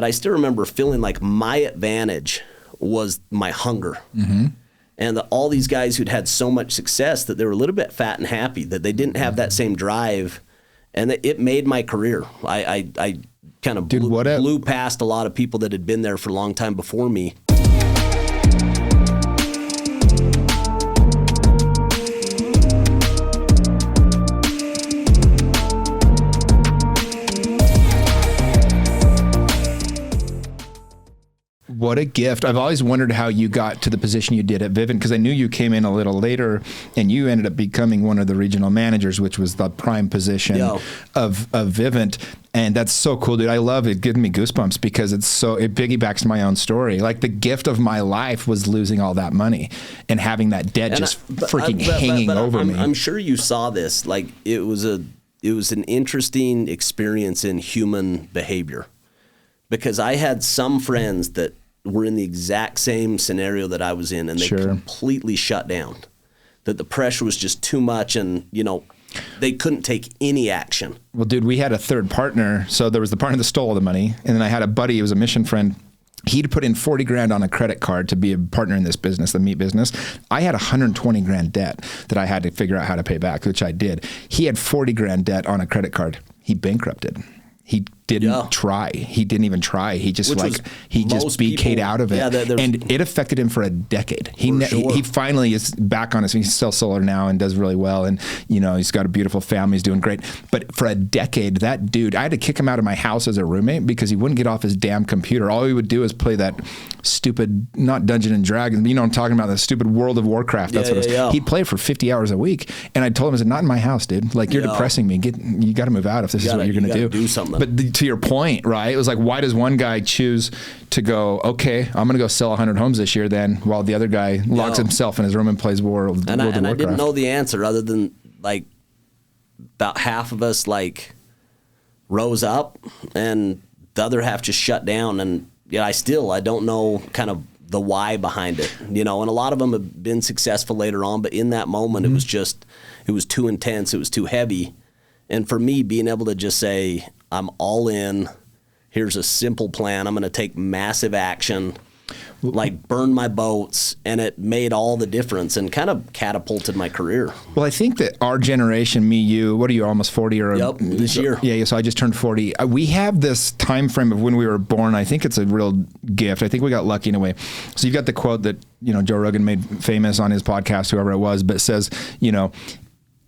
But I still remember feeling like my advantage was my hunger. Mm-hmm. And all these guys who'd had so much success that they were a little bit fat and happy, that they didn't have that same drive. And it made my career. I kind of blew past a lot of people that had been there for a long time before me. What a gift. I've always wondered how you got to the position you did at Vivint, because I knew you came in a little later and you ended up becoming one of the regional managers, which was the prime position of Vivint. And that's so cool, dude. I love it. Giving me goosebumps because it piggybacks to my own story. Like, the gift of my life was losing all that money and having that debt hanging over me. I'm sure you saw this. Like, it was an interesting experience in human behavior, because I had some friends that were in the exact same scenario that I was in, and they completely shut down. That the pressure was just too much, and they couldn't take any action. Well, dude, we had a third partner. So there was the partner that stole all the money, and then I had a buddy, he was a mission friend. He'd put in 40 grand on a credit card to be a partner in this business, the meat business. I had 120 grand debt that I had to figure out how to pay back, which I did. He had 40 grand debt on a credit card. He bankrupted. He didn't try. He didn't even try. He just BK'd out of it. Yeah, and it affected him for a decade. He finally is back on his feet. He's still solar now and does really well. And, he's got a beautiful family. He's doing great. But for a decade, that dude, I had to kick him out of my house as a roommate because he wouldn't get off his damn computer. All he would do is play that stupid, not Dungeons and Dragons, but I'm talking about, the stupid World of Warcraft. That's what it was. Yeah. He'd play for 50 hours a week. And I told him, I said, not in my house, dude. Like, you're depressing me. You got to move out if this is what you're going to do something. But to your point, right? It was like, why does one guy choose to go, okay, I'm going to go sell 100 homes this year then, while the other guy locks himself in his room and plays World of Warcraft? And I didn't know the answer, other than, like, about half of us, like, rose up and the other half just shut down. And I don't know kind of the why behind it, and a lot of them have been successful later on, but in that moment, it was too intense. It was too heavy. And for me, being able to just say, I'm all in, here's a simple plan, I'm going to take massive action, like burn my boats, and it made all the difference and kind of catapulted my career. Well, I think that our generation, me, you, what are you, almost 40? This year. Yeah, so I just turned 40. We have this time frame of when we were born. I think it's a real gift. I think we got lucky in a way. So you've got the quote that, Joe Rogan made famous on his podcast, whoever it was, but it says,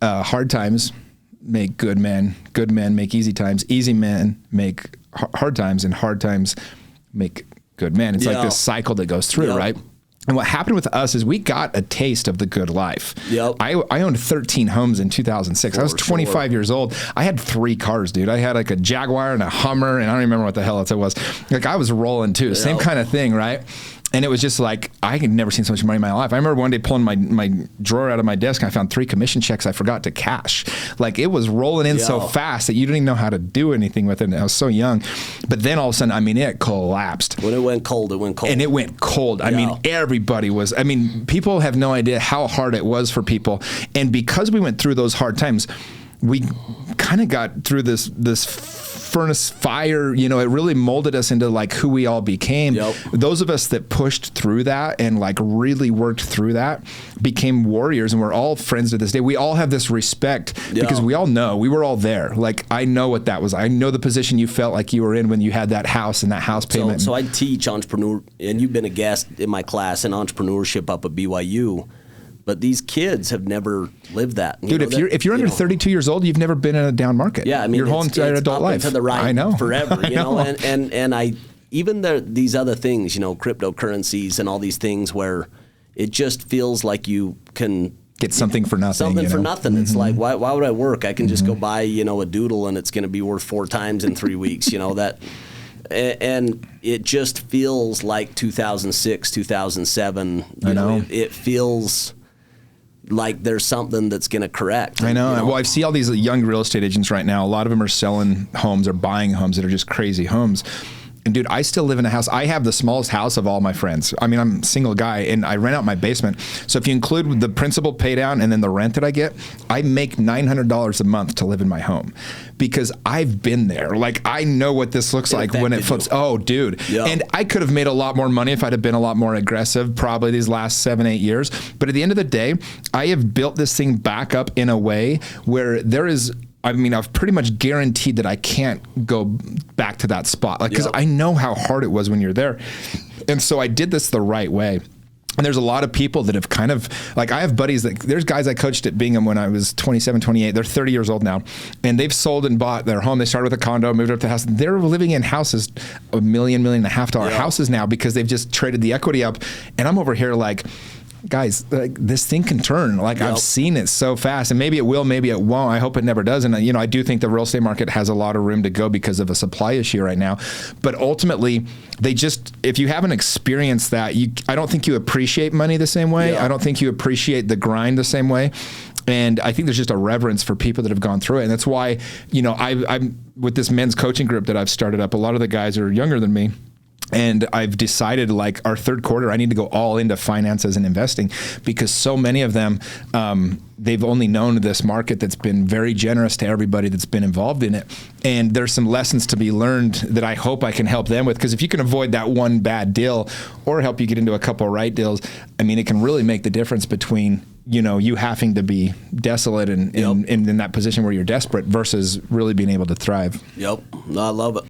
hard times make good men make easy times, easy men make hard times, and hard times make good men. It's like this cycle that goes through, right? And what happened with us is we got a taste of the good life. Yep. I owned 13 homes in 2006. I was 25 years old. I had 3 cars, dude. I had like a Jaguar and a Hummer, and I don't remember what the hell else it was. Like, I was rolling too. Yep. Same kind of thing, right? And it was just like, I had never seen so much money in my life. I remember one day pulling my drawer out of my desk, and I found 3 commission checks I forgot to cash. Like, it was rolling in so fast that you didn't even know how to do anything with it. And I was so young. But then all of a sudden, it collapsed. When it went cold, it went cold. And it went cold. I mean, everybody was, people have no idea how hard it was for people. And because we went through those hard times, we kind of got through this furnace fire, it really molded us into like who we all became. Yep. Those of us that pushed through that and like really worked through that became warriors, and we're all friends to this day. We all have this respect because we all know we were all there. Like, I know what that was. I know the position you felt like you were in when you had that house and that house payment. So I teach entrepreneur, and you've been a guest in my class in entrepreneurship up at BYU. But these kids have never lived that. Dude, if you're under 32 years old, you've never been in a down market. Yeah, your whole entire adult life. To the right, I know. Forever, and I even these other things, cryptocurrencies and all these things where it just feels like you can get something for nothing. Something for nothing. Mm-hmm. It's like, why would I work? I can just go buy, a doodle, and it's going to be worth 4 times in 3 weeks. That. And it just feels like 2006, 2007. It feels like there's something that's going to correct. I know. Well, I see all these young real estate agents right now. A lot of them are selling homes or buying homes that are just crazy homes. And dude, I still live in a house. I have the smallest house of all my friends. I mean, I'm a single guy and I rent out my basement. So if you include the principal pay down and then the rent that I get, I make $900 a month to live in my home because I've been there. Like, I know what this looks like when it flips. Oh, dude. Yep. And I could have made a lot more money if I'd have been a lot more aggressive probably these last 7-8 years. But at the end of the day, I have built this thing back up in a way where I've pretty much guaranteed that I can't go back to that spot. Like, because I know how hard it was when you're there. And so I did this the right way. And there's a lot of people that have kind of, like, I have buddies there's guys I coached at Bingham when I was 27, 28. They're 30 years old now. And they've sold and bought their home. They started with a condo, moved up to a house. They're living in houses, $1 million, $1.5 million houses now because they've just traded the equity up. And I'm over here like, guys, like, this thing can turn. Like, I've seen it so fast, and maybe it will, maybe it won't. I hope it never does. And I do think the real estate market has a lot of room to go because of a supply issue right now. But ultimately, if you haven't experienced that, I don't think you appreciate money the same way. I don't think you appreciate the grind the same way. And I think there's just a reverence for people that have gone through it. And that's why, I'm with this men's coaching group that I've started up. A lot of the guys are younger than me. And I've decided, like, our third quarter, I need to go all into finances and investing because so many of them, they've only known this market that's been very generous to everybody that's been involved in it. And there's some lessons to be learned that I hope I can help them with. Because if you can avoid that one bad deal or help you get into a couple of right deals, I mean, it can really make the difference between, you having to be desolate and in that position where you're desperate versus really being able to thrive. Yep. No, I love it.